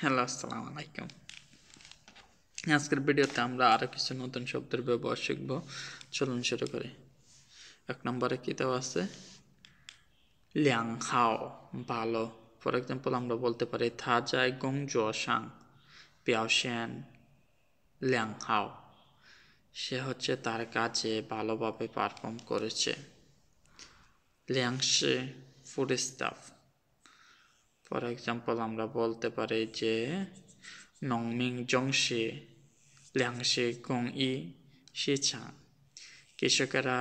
Hello, আসসালামু আলাইকুম। আজকের ভিডিওতে আমরা আরও কিছু নতুন শব্দের ব্যবহার শিখব। চলুন শুরু করি। 1 নম্বরে কী দেওয়া আছে? ল্যাং হাও, ভালো। ফর এক্সাম্পল আমরা বলতে পারি থা যায় গং জো সাং পিয়াওশিয়ান ল্যাং হাও, সে হচ্ছে তার কাজে ভালোভাবে পারফর্ম করেছে। ল্যাং শি, ফুড স্টাফ। ফর এক্সাম্পল আমরা বলতে পারি যে নংমিং জংশি ল্যাংশি গং ই শিছাং, কৃষকেরা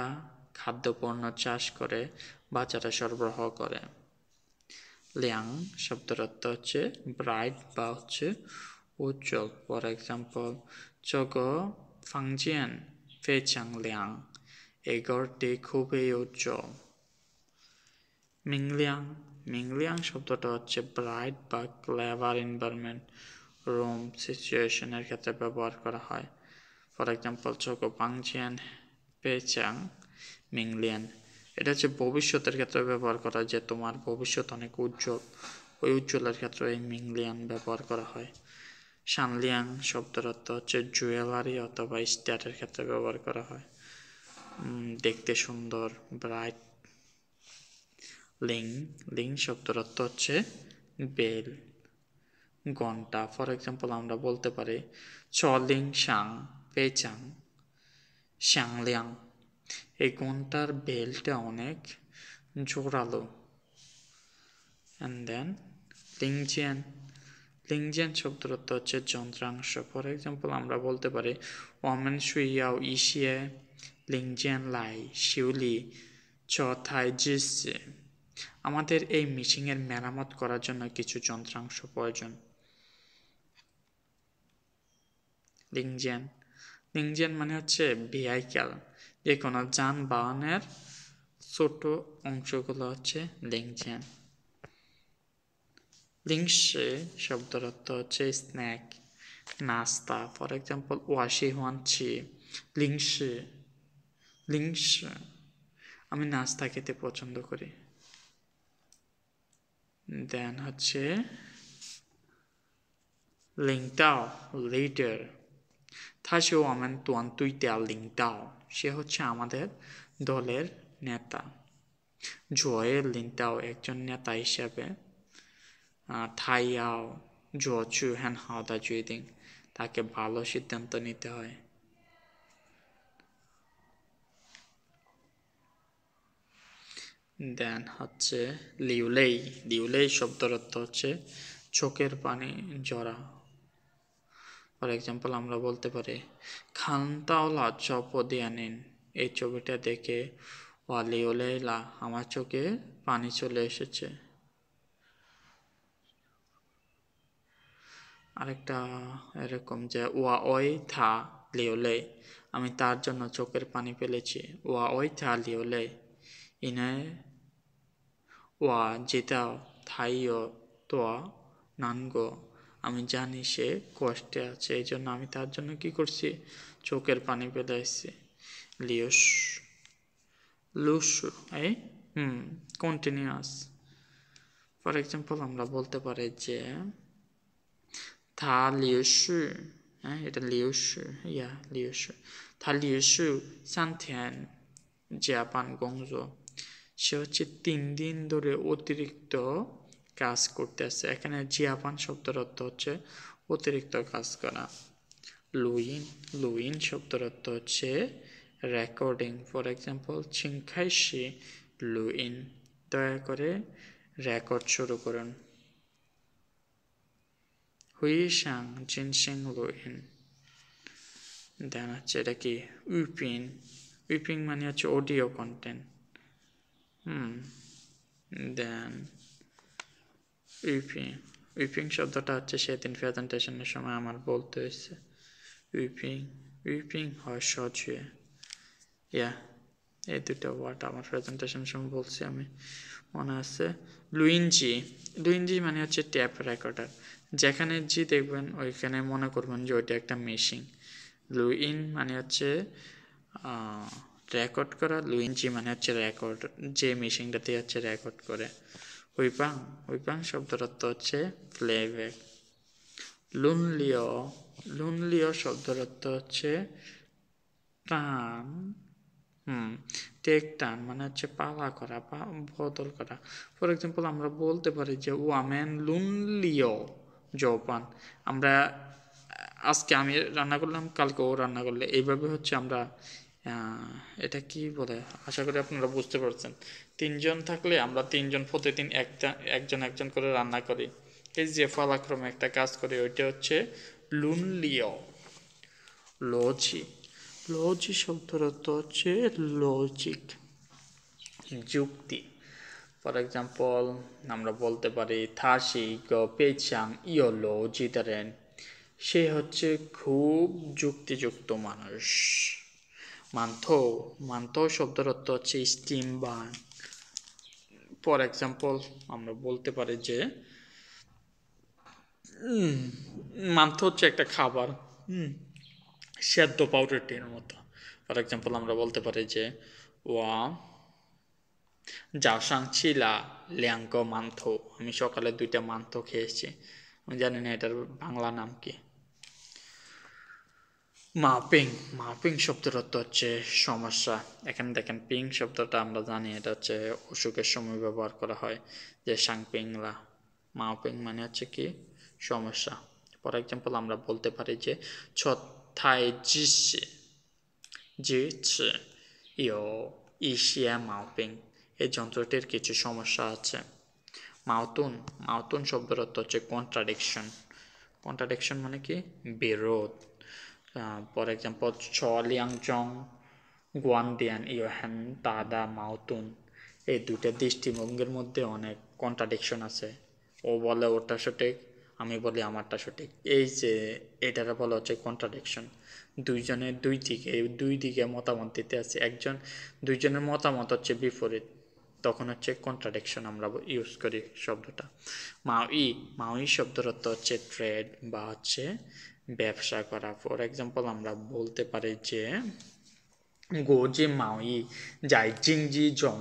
খাদ্যপণ্য চাষ করে বাজারে সরবরাহ করে। ল্যাং শব্দের অর্থ হচ্ছে ব্রাইট বা হচ্ছে উজ্জ্বল। ফর এক্সাম্পল চগ ফাংজিয়ান ফেচাং ল্যাং, এই ঘরটি খুবই উজ্জ্বল। মিংলিয়াং, মিংলিয়াং শব্দটা হচ্ছে ব্রাইট বা ক্লেভার এনভায়রনমেন্ট, রুম, সিচুয়েশনের ক্ষেত্রে ব্যবহার করা হয়। ফর এক্সাম্পল চগ ফাংজিয়ান পেচাং মিংলিয়ান, এটা হচ্ছে ভবিষ্যতের ক্ষেত্রে ব্যবহার করা, যে তোমার ভবিষ্যৎ অনেক উজ্জ্বল, ওই উজ্জ্বলের ক্ষেত্রে এই মিংলিয়ান ব্যবহার করা হয়। শানলিয়াং শব্দের অর্থ হচ্ছে জুয়েলারি অথবা স্ট্যাটের ক্ষেত্রে ব্যবহার করা হয়, দেখতে সুন্দর, ব্রাইট। লিং, লিং শব্দের অর্থ হচ্ছে বেল, ঘন্টা। ফর এক্সাম্পল আমরা বলতে পারি চ লিং শাং পেচাং শ্যাংলিয়াং, এই ঘন্টার বেলটা অনেক জোরালো। অ্যান্ড দেন লিংজিয়ান, লিংজিয়ান শব্দের অর্থ হচ্ছে যন্ত্রাংশ। ফর এক্সাম্পল আমরা বলতে পারি ওয়ামেন শুইয়াও ইসিয়ে লিংজিয়ান লাই শিউলি চ থাই জিসে, আমাদের এই মেশিনের মেরামত করার জন্য কিছু যন্ত্রাংশ প্রয়োজন। লিংজিয়ান, লিংজিয়ান মানে হচ্ছে ভেহিক্যাল, যে কোনো যানবাহনের ছোট অংশগুলো হচ্ছে লিংজিয়ান। লিংশে শব্দের অর্থ হচ্ছে স্ন্যাক, নাস্তা। ফর এক্সাম্পল ওয়াশি হুয়ানছি লিংশে, লিংশে, আমি নাস্তা খেতে পছন্দ করি। দেন হচ্ছে লিংটাও, লিডার। থাশো আমেন তুয়ান তুইতা লিংটাও, সে হচ্ছে আমাদের দলের নেতা। জয়ে লিংটাও একজন নেতা হিসেবে থাইয়াও জচু হ্যান হাওদা জুইদিং, তাকে ভালো সিদ্ধান্ত নিতে হয়। দেন হচ্ছে লিউলেই, লিউলেই শব্দের অর্থ হচ্ছে চোখের পানি জরা। ফর এক্সাম্পল আমরা বলতে পারি খানতাওলা চপ দিয়া নিন, এই ছবিটা দেখে ওয়া লিউলেইলা, আমার চোখে পানি চলে এসেছে। আরেকটা এরকম যে ওয়া ওই থা লিওলে, আমি তার জন্য চোখের পানি ফেলেছি। ওয়া ওই থা লিওলে ইনে ওয়া যেটা থাইও তোয়া নানগো, আমি জানি সে কষ্টে আছে, এই জন্য আমি তার জন্য কি করছি, চোখের পানি ফেলে এসেছি। লিওস, লুস, এই কন্টিনিউয়াস। ফর এক্সাম্পল আমরা বলতে পারি যে থা লিউসু, হ্যাঁ এটা লিউসু, ইয়া লিউসু, থা লিউসু সানথিয়ান জাপান গংজো, সে হচ্ছে 3 দিন ধরে অতিরিক্ত কাজ করতেছে। এখানে জাপান শব্দের অর্থ হচ্ছে অতিরিক্ত কাজ করা। লুইন, লুইন শব্দের অর্থ হচ্ছে রেকর্ডিং। ফর এক্সাম্পল চিংখাইশি লুইন, দয়া করে রেকর্ড শুরু করুন। হুইশাং জিনশিং লুইন। দেন হচ্ছে এটা কি উইপিং, উইপিং মানে হচ্ছে অডিও কন্টেন্ট। দেন উইপিং, উইপিং শব্দটা হচ্ছে সেদিন প্রেজেন্টেশনের সময় আমার বলতে হয়েছে। উইপিং, উইপিং হয় সজুয়ে, ইয়া এই দুটো ওয়ার্ড আমার প্রেজেন্টেশনের সময় বলছি আমি, মনে আছে। লুইনজি, লুইনজি মানে হচ্ছে ট্যাপ রেকর্ডার, যেখানে জি দেখবেন ওইখানে মনে করবেন যে ওইটা একটা মেশিন। লুইন মানে হচ্ছে রেকর্ড করা, লুইনজি মানে হচ্ছে রেকর্ড, যে মেশিনটাতে হচ্ছে রেকর্ড করে। হুইপাং, হুইপাং শব্দের অর্থ হচ্ছে প্লেব্যাক। লুনলিও লুনলিও শব্দের অর্থ হচ্ছে টান টেক টান মানে হচ্ছে পালা করা বা বদল করা। ফর এক্সাম্পল আমরা বলতে পারি যে ওয়ামেন লুনলিও জপান। আমরা আজকে আমি রান্না করলাম, কালকে ও রান্না করলে, এইভাবে হচ্ছে আমরা এটা কি বলে, আশা করি আপনারা বুঝতে পারছেন। তিনজন থাকলে আমরা তিনজন প্রতিদিন একজন একজন করে রান্না করি, এই যে পালাক্রমে একটা কাজ করি, ওইটা হচ্ছে লুনলিও। লজি লজি শব্দের অর্থ হচ্ছে লজিক, যুক্তি। ফর এক্সাম্পল আমরা বলতে পারি থাসি পেচাং ইয় লজি দারেন, সে হচ্ছে খুব যুক্তিযুক্ত মানুষ। মান্থো মান্থো শব্দের অর্থ হচ্ছে স্টিম বান। ফর এক্সাম্পল আমরা বলতে পারি যে মান্থো হচ্ছে একটা খাবার, সেদ্ধ পাউরুটির মতো। ফর এক্সাম্পল আমরা বলতে পারি যে ওয়া জাসাং চিলা ল্যাঙ্ক মান্থো, আমি সকালে 2টা মান্থো খেয়েছি। আমি জানি না এটার বাংলা নাম কি। মাপিং মাপিং শব্দের অর্থ হচ্ছে সমস্যা। এখানে দেখেন পিং শব্দটা আমরা জানি এটা হচ্ছে অসুখের সময় ব্যবহার করা হয়, যে সাংপিংলা। মাপিং মানে হচ্ছে কি সমস্যা। ফর এক্সাম্পল আমরা বলতে পারি যে ছথাই জিসি জিছি ইও ইশিয়া মাওপিং, এই যন্ত্রটির কিছু সমস্যা আছে। মাউতুন মাউতুন শব্দের অর্থ হচ্ছে কন্ট্রাডিকশন। কন্ট্রাডিকশন মানে কি বিরোধ। ফর এক্সাম্পল ছ লিয়াংজং গুয়ানদিয়ান ইয়োহেন তাদা মাউতুন, এই 2টা দৃষ্টিভঙ্গির মধ্যে অনেক কন্ট্রাডিকশন আছে। ও বলে ওটা সঠিক, আমি বলি আমারটা সঠিক, এই যে এটারা বলা হচ্ছে কন্ট্রাডিকশন। দুইজনের দুই দিকে মতামত দিতে আছে, দুইজনের মতামত হচ্ছে বিপরীত, তখন হচ্ছে কন্ট্রাডিকশন আমরা ইউজ করি শব্দটা। মাউই শব্দের অর্থ হচ্ছে ট্রেড বা হচ্ছে ব্যবসা করা। ফর এক্সাম্পল আমরা বলতে পারি যে গোজি মাউই যাই জিংজি জং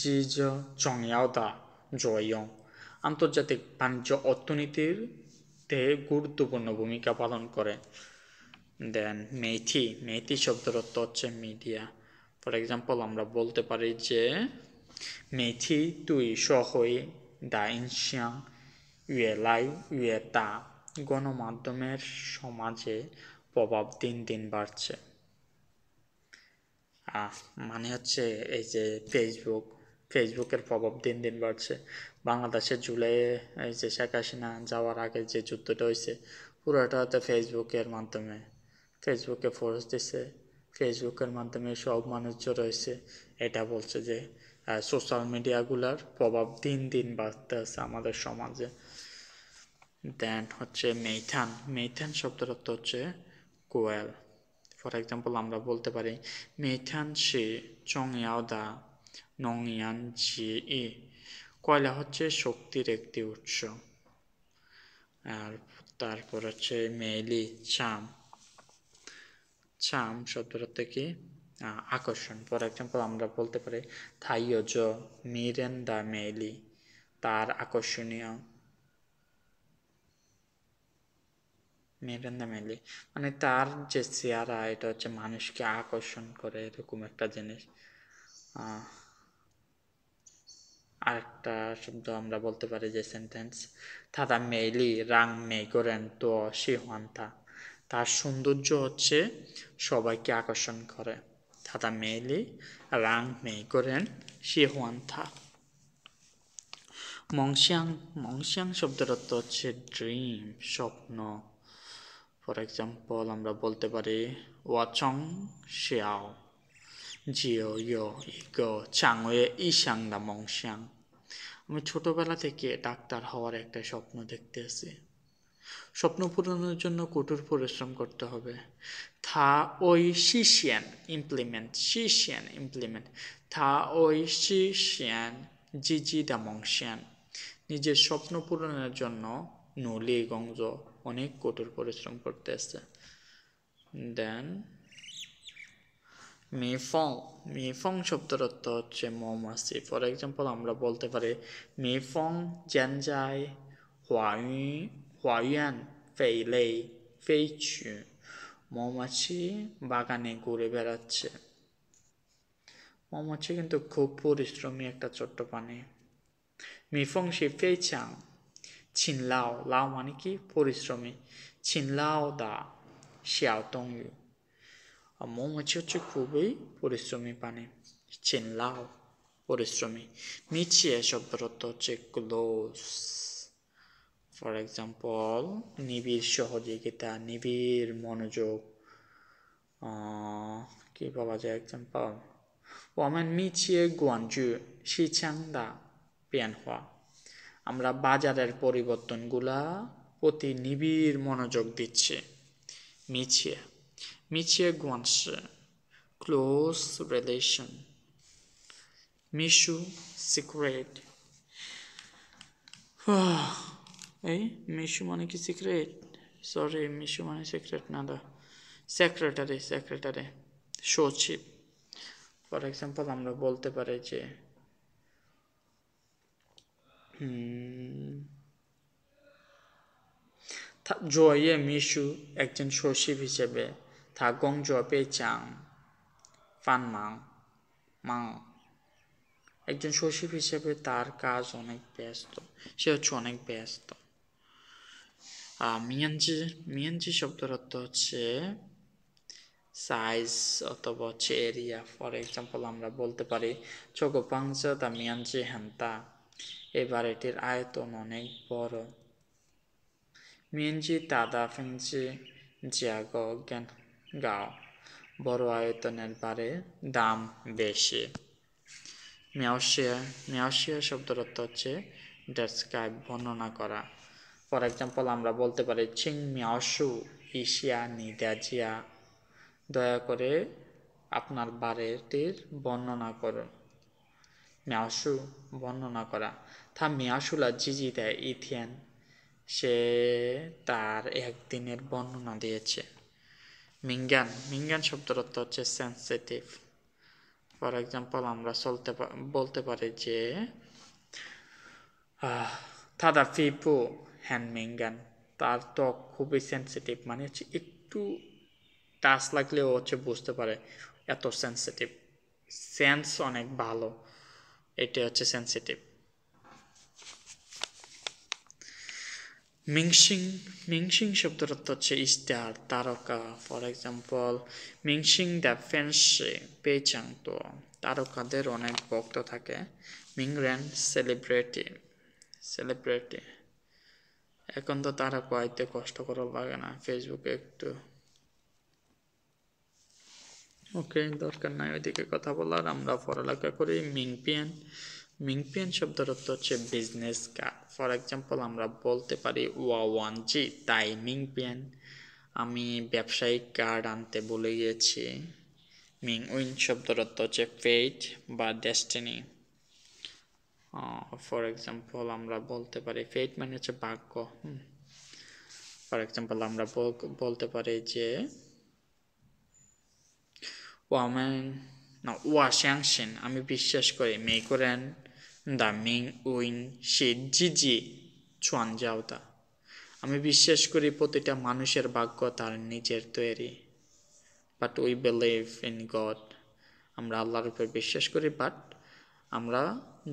জি জংয়াওদা জয়ং, আন্তর্জাতিক বাণিজ্য অর্থনীতিতে গুরুত্বপূর্ণ ভূমিকা পালন করে। দেন মেইথি শব্দের অর্থ হচ্ছে মিডিয়া। ফর এক্সাম্পল আমরা বলতে পারি যে মেইথি তুই সহই দা ইনশিয়াং ইয়েলাই ইয়েতা, গণমাধ্যমের সমাজে প্রভাব দিন দিন বাড়ছে। মানে হচ্ছে এই যে ফেসবুকের প্রভাব দিন দিন বাড়ছে। বাংলাদেশের জুলাইয়ে এই যে শেখ হাসিনা যাওয়ার আগে যে যুদ্ধটা হয়েছে, পুরোটা হয়তো ফেসবুকে ফোর্স দিছে, ফেসবুকের মাধ্যমে সব মানুষ জড়ো হয়েছে। এটা বলছে যে সোশ্যাল মিডিয়াগুলার প্রভাব দিন দিন বাড়তে আছে আমাদের সমাজে। দেন হচ্ছে মেইথান শব্দের অর্থ হচ্ছে কোয়েল। ফর এক্সাম্পল আমরা বলতে পারি মেইথান সি চংয়াওদা নংয়ান জি ই, কয়লা হচ্ছে শক্তির একটি উৎস। আর তারপর হচ্ছে মেইলি চাম শব্দের অর্থ কি আকর্ষণ। ফর এক্সাম্পল আমরা বলতে পারি থাইয়জ মিরেন্দা মেইলি, তার আকর্ষণীয়। মেরেন্দা মেইলি মানে তার যে চেহারা, এটা হচ্ছে মানুষকে আকর্ষণ করে, এরকম একটা জিনিস। আরেকটা শব্দ আমরা বলতে পারি যে সেন্টেন্স তারা মেইলি রাং মেই করেন তো শিহান্তা, তার সৌন্দর্য হচ্ছে সবাইকে আকর্ষণ করে। তারা মেইলি রাং মেই করেন শিহান্তা। মংশিয়াং শব্দের অর্থ হচ্ছে ড্রিম, স্বপ্ন। ফর এক্সাম্পল আমরা বলতে পারি ওয়াচং শিয়াও জিও ইয়ো ইগো চাংওয়ে ইশাং দা মংশিয়াং, আমি ছোটবেলা থেকে ডাক্তার হওয়ার একটা স্বপ্ন দেখতে আছি। স্বপ্ন পূরণের জন্য কঠোর পরিশ্রম করতে হবে। থা ওই শিশিয়ান ইমপ্লিমেন্ট থা ওই শিশিয়ান জিজি দা মংশিয়ান, নিজের স্বপ্ন পূরণের জন্য নলি গংজ অনেক কঠোর পরিশ্রম করতে আসছে। দেন মিফং শব্দের অর্থ হচ্ছে মৌমাছি। ফর এক্সাম্পল আমরা বলতে পারি মিফং জেনজাই হুয়ায়ান 飞去মৌমাছি বাগানে ঘুরে বেড়াচ্ছে মৌমাছি কিন্তু খুব পরিশ্রমী একটা ছোট্ট প্রাণী 蜜蜂是非常勤劳劳মানে কি পরিশ্রমী 勤劳的小动物 আর মৌমাছি হচ্ছে খুবই পরিশ্রমী প্রাণী 勤劳 পরিশ্রমী মিছিয়ে শব্দের অর্থ হচ্ছে ক্লোজ ফর এক্সাম্পল নিবিড় সহযোগিতা নিবিড় মনোযোগ কি বলা যায় এক্সাম্পল 我们密切关注市场的变化 আমরা বাজারের পরিবর্তনগুলা প্রতি নিবিড় মনোযোগ দিচ্ছি মিছিয়ে মিছিয়ে关是 close relation মিশু সিক্রেট এই মিশু মানে কি সিক্রেট সরি মিশু মানে সিক্রেট না দা সেক্রেটারি সচিব ফর এক্সাম্পল আমরা বলতে পারি যে জয়ে মিশু একজন সচিব হিসেবে থা গংজ পেচাং ফানমাং মাং একজন সচিব হিসেবে তার কাজ অনেক ব্যস্ত সে হচ্ছে অনেক ব্যস্ত মিয়ানজি শব্দের অর্থ হচ্ছে সাইজ অথবা হচ্ছে এরিয়া ফর এক্সাম্পল আমরা বলতে পারি চোগোপাংস দা মিয়ানজি হান্তা এবার এটির আয়তন অনেক বড় মিয়ানজি তাদা ফেংজি জিয়াগ জ্ঞান গাও বড় আয়তনের বারে দাম বেশি মিয়াওশিয়া শব্দের অর্থ হচ্ছে ডেসক্রাইব বর্ণনা করা ফর এক্সাম্পল আমরা বলতে পারি চিং মিয়াওশু ইশিয়া নিদাজিয়া দয়া করে আপনার বাড়িটির বর্ণনা করুন মিয়াওশু বর্ণনা করা থা মিয়াওশুলা জিজি দেয় ইথিয়ান সে তার একদিনের বর্ণনা দিয়েছে মিঙ্গান শব্দের অর্থ হচ্ছে সেন্সিটিভ ফর এক্সাম্পল আমরা বলতে পারি যে তাদা ফিপু হ্যান্ড মিঙ্গান তার ত্বক খুবই সেন্সিটিভ মানে হচ্ছে একটু টাচ লাগলেও হচ্ছে বুঝতে পারে এত সেন্সিটিভ সেন্স অনেক ভালো এটা হচ্ছে সেন্সিটিভ মিংসিং শব্দের অর্থ হচ্ছে স্টার তারকা ফর এক্সাম্পল মিংসিং দ্য ফ্যান্সি পেচাং তো তারকাদের অনেক ভক্ত থাকে মিংরেন সেলিব্রিটি এখন তো তারকা আইতে কষ্ট করা লাগে না ফেসবুকে একটু ওকে দরকার নাই ওইদিকে কথা বলার আমরা পড়ালেখা করি মিংপিয়ান শব্দের অর্থ হচ্ছে বিজনেস কার্ড ফর এক্সাম্পল আমরা বলতে পারি ওয়াওয়ানজি তাই মিংপিয়ান আমি ব্যবসায়িক কার্ড আনতে ভুলে গিয়েছি মিংউইন শব্দের অর্থ হচ্ছে ফেট বা ডেস্টিনি ফর এক্সাম্পল আমরা বলতে পারি ফেট মানে হচ্ছে ভাগ্য ফর এক্সাম্পল আমরা বলতে পারি যে ওয়াশাংশিন আমি বিশ্বাস করি মেকরেন দা মিং উইন সে জিজি চুয়ান যাওতা আমি বিশ্বাস করি প্রতিটা মানুষের ভাগ্য তার নিজের তৈরি but we believe in god আমরা আল্লাহর উপর বিশ্বাস করি বাট আমরা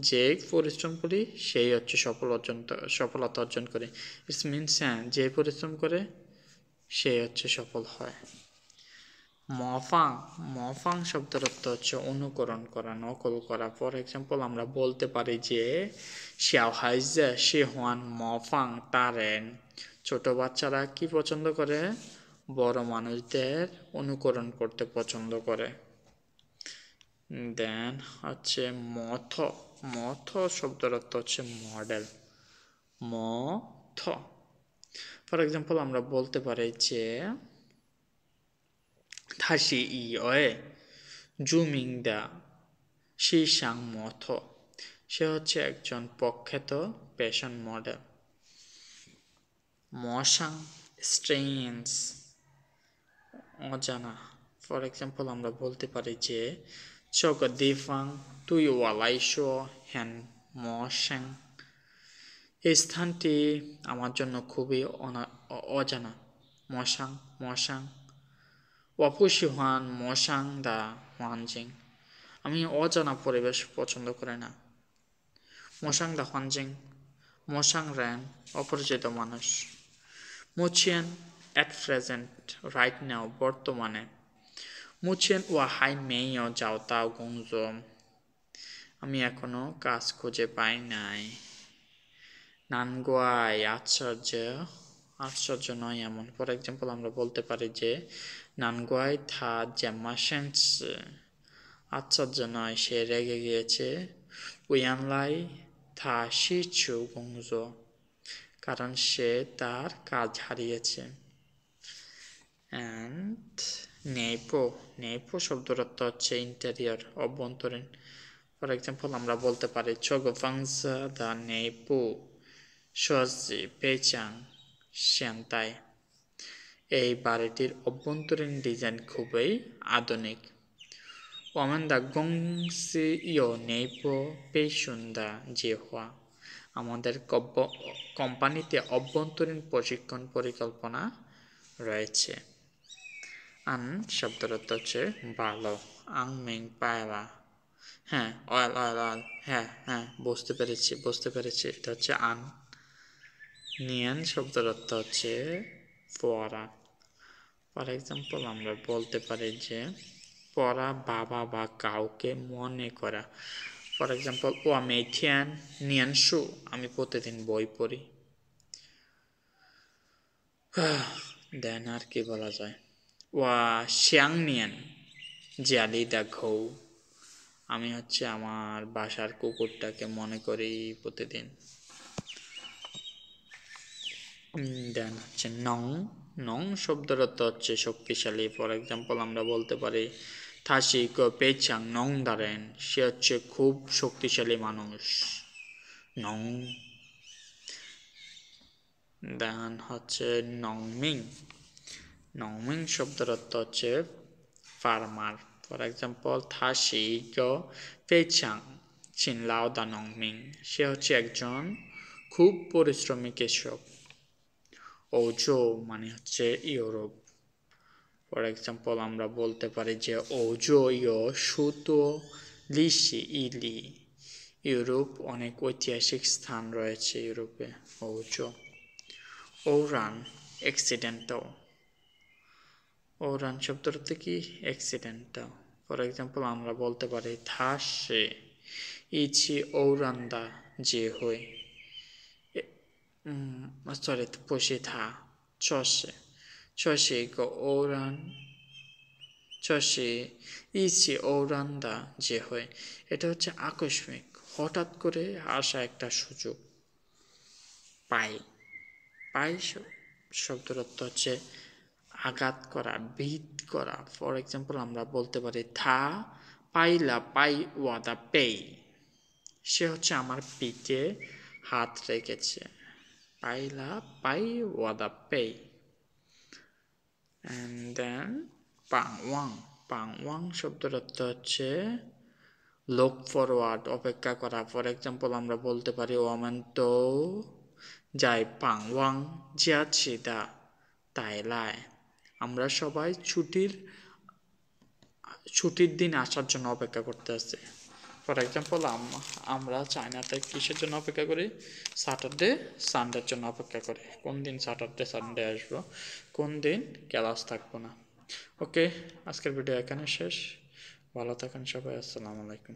যে পরিশ্রম করি সেই হচ্ছে সফলতা অর্জন করে ইটস মিনস যে পরিশ্রম করে সে হচ্ছে সফল হয় মফাং শব্দের অর্থ হচ্ছে অনুকরণ করা নকল করা ফর এক্সাম্পল আমরা বলতে পারি যে শিয়াওহাইজা শিহুয়ান মফাং তারেন ছোট বাচ্চারা কি পছন্দ করে বড় মানুষদের অনুকরণ করতে পছন্দ করে দেন হচ্ছে মথ শব্দের অর্থ হচ্ছে মডেল ফর এক্সাম্পল আমরা বলতে পারি যে থাশি ইয়ে জুমিং দা শিসাং মথ সে হচ্ছে একজন প্রখ্যাত ফ্যাশন মডেল মশাং স্ট্রেঞ্জ অজানা ফর এক্সাম্পল আমরা বলতে পারি যে চক দিফাং তুই ওয়ালাইশো হ্যান মশাং এই স্থানটি আমার জন্য খুবই অজানা। মশাং মশাং ওয়াপুশিহান মশাং দা ওয়ানজিং। আমি অজানা পরিবেশ পছন্দ করি না। মশাং দা ওয়ানজিং মশাং রেন অপরিচিত মানুষ। মুচিয়ান অ্যাট প্রেজেন্ট রাইট নাও বর্তমানে। মুচিয়ান ওয়া হাই মেইও যাও তাও গংজম। আমি এখনো কাজ খুঁজে পাই নাই। নানগুয়াই আশ্চর্য নয় এমন। ফর এক্সাম্পল আমরা বলতে পারি যে নানগুয়াই থা জ্যামাশেন্স, আশ্চর্য নয় সে রেগে গিয়েছে। উয়ানলাই থা শিচু গংজ, কারণ সে তার কাজ হারিয়েছে। অ্যান্ড নেইপো শব্দের অর্থ হচ্ছে ইন্টেরিয়র, অভ্যন্তরীণ। ফর এক্সাম্পল আমরা বলতে পারি চগফাংসা দা নেইপো সজি পেচাং শ্যান্তাই। এই বাড়িটির অভ্যন্তরীণ ডিজাইন খুবই আধুনিক। ওমেন দা গংসি ইয়ো নেইপো পেশুন্দা জিহ্বা। আমাদের কোম্পানিতে অভ্যন্তরীণ প্রশিক্ষণ পরিকল্পনা রয়েছে। আন শব্দের অর্থ হচ্ছে ভালো। আং মেং পায়রা, হ্যাঁ অয়েল অয়েল অয়েল, হ্যাঁ বুঝতে পেরেছি এটা হচ্ছে আন। নিয়ান শব্দের অর্থ হচ্ছে পড়া। ফর এক্সাম্পল আমরা বলতে পারি যে পড়া বাবা বা কাউকে মনে করা। ফর এক্সাম্পল ওয়া মেথিয়ান নিয়ান শু, আমি প্রতিদিন বই পড়ি। দেন আর কি বলা যায়, ওয়া শ্যাং নিয়ান জিয়ালি দা ঘৌ, আমি হচ্ছে আমার বাসার কুকুরটাকে মনে করি প্রতিদিন। দেন হচ্ছে নং শব্দের অর্থ হচ্ছে শক্তিশালী। ফর এক্সাম্পল আমরা বলতে পারি থাসি কো পেচাং নং দারেন, সে হচ্ছে খুব শক্তিশালী মানুষ। নং। দেন হচ্ছে নংমিং শব্দের অর্থ হচ্ছে ফার্মার। ফর এক্সাম্পল থাসি কো পেচাং চিনলাও দা নংমিং, সে হচ্ছে একজন খুব পরিশ্রমী কৃষক। ওজো মানে হচ্ছে ইউরোপ। ফর এক্সাম্পল আমরা বলতে পারি যে ওজো ইয়ো সুতো লিসি ইলি, ইউরোপ অনেক ঐতিহাসিক স্থান রয়েছে ইউরোপে। ওজো। ওরান অ্যাক্সিডেন্টাল, ওরান শব্দের অর্থ কি অ্যাক্সিডেন্টাল। ফর এক্সাম্পল আমরা বলতে পারি থাসে ইচি ওরান্দা যে হই, সরি পশে থা চশে গো ওরান চশে ইচি ওরান্দা যে হয়, এটা হচ্ছে আকস্মিক হঠাৎ করে আসা একটা সুযোগ। পাই শব্দের অর্থ হচ্ছে আঘাত করা, বিট করা। ফর এক্সাম্পল আমরা বলতে পারি থা পাইলা পাই ওয়াদা পেই, সে হচ্ছে আমার পিঠে হাত রেখেছে। পাইলা পাই ওয়াদা পেই। অ্যান্ড দেন পাংওয়াং শব্দের অর্থ হচ্ছে লোক ফরওয়ার্ড, অপেক্ষা করা। ফর এক্সাম্পল আমরা বলতে পারি ওয়ামেন তো যাই পাংওয়াং জিয়াছি দা তাইলাই, আমরা সবাই ছুটির দিন আসার জন্য অপেক্ষা করতে আছি। ফর এক্সাম্পল আমরা চায়নাতে কিসের জন্য অপেক্ষা করি, স্যাটারডে সানডের জন্য অপেক্ষা করি, কোন দিন স্যাটারডে সানডে আসবো, কোন দিন ক্লাস থাকবো না। ওকে, আজকের ভিডিও এখানে শেষ। ভালো থাকেন সবাই, আসসালামু আলাইকুম।